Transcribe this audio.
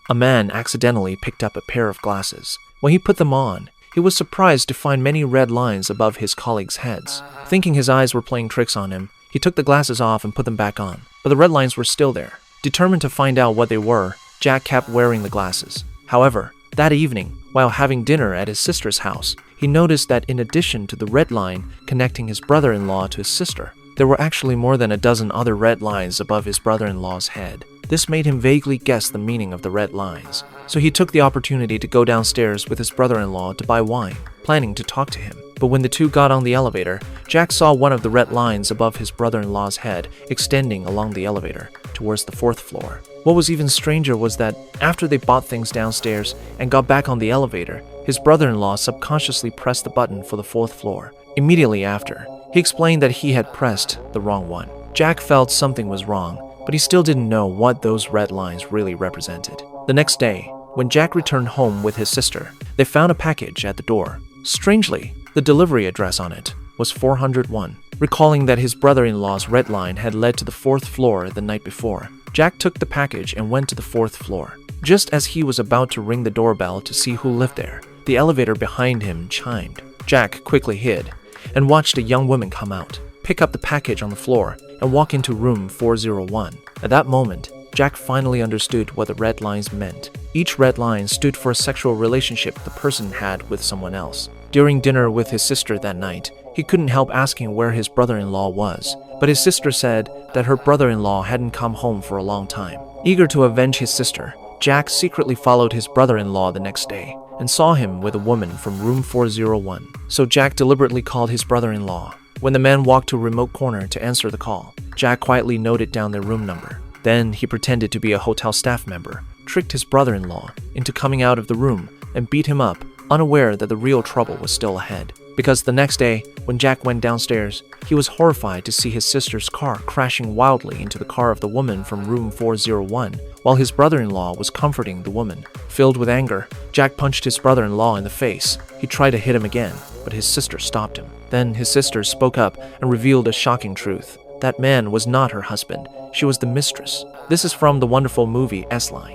a man accidentally picked up a pair of glasses. When he put them on, he was surprised to find many red lines above his colleagues' heads. Thinking his eyes were playing tricks on him, he took the glasses off and put them back on, but the red lines were still there. Determined to find out what they were, Jack kept wearing the glasses. However, that evening, while having dinner at his sister's house, he noticed that in addition to the red line connecting his brother-in-law to his sister, there were actually more than a dozen other red lines above his brother-in-law's head. This made him vaguely guess the meaning of the red lines, so he took the opportunity to go downstairs with his brother-in-law to buy wine, planning to talk to him. But when the two got on the elevator, Jack saw one of the red lines above his brother-in-law's head extending along the elevator towards the 4th floor. What was even stranger was that after they bought things downstairs and got back on the elevator, his brother-in-law subconsciously pressed the button for the 4th floor. Immediately after, he explained that he had pressed the wrong one. Jack felt something was wrong, but he still didn't know what those red lines really represented. The next day, when Jack returned home with his sister, they found a package at the door. Strangely, the delivery address on it was 401. Recalling that his brother-in-law's red line had led to the 4th floor the night before, Jack took the package and went to the 4th floor. Just as he was about to ring the doorbell to see who lived there, the elevator behind him chimed. Jack quickly hid and watched a young woman come out, pick up the package on the floor, and walk into room 401. At that moment, Jack finally understood what the red lines meant. Each red line stood for a sexual relationship the person had with someone else. During dinner with his sister that night, he couldn't help asking where his brother-in-law was, but his sister said that her brother-in-law hadn't come home for a long time. Eager to avenge his sister, Jack secretly followed his brother-in-law the next day and saw him with a woman from room 401. So Jack deliberately called his brother-in-law. When the man walked to a remote corner to answer the call, Jack quietly noted down their room number. Then he pretended to be a hotel staff member, tricked his brother-in-law into coming out of the room, and beat him up, unaware that the real trouble was still ahead. Because the next day, when Jack went downstairs, he was horrified to see his sister's car crashing wildly into the car of the woman from room 401, while his brother-in-law was comforting the woman. Filled with anger, Jack punched his brother-in-law in the face. He tried to hit him again, but his sister stopped him. Then his sister spoke up and revealed a shocking truth. That man was not her husband. She was the mistress. This is from the wonderful movie Sline.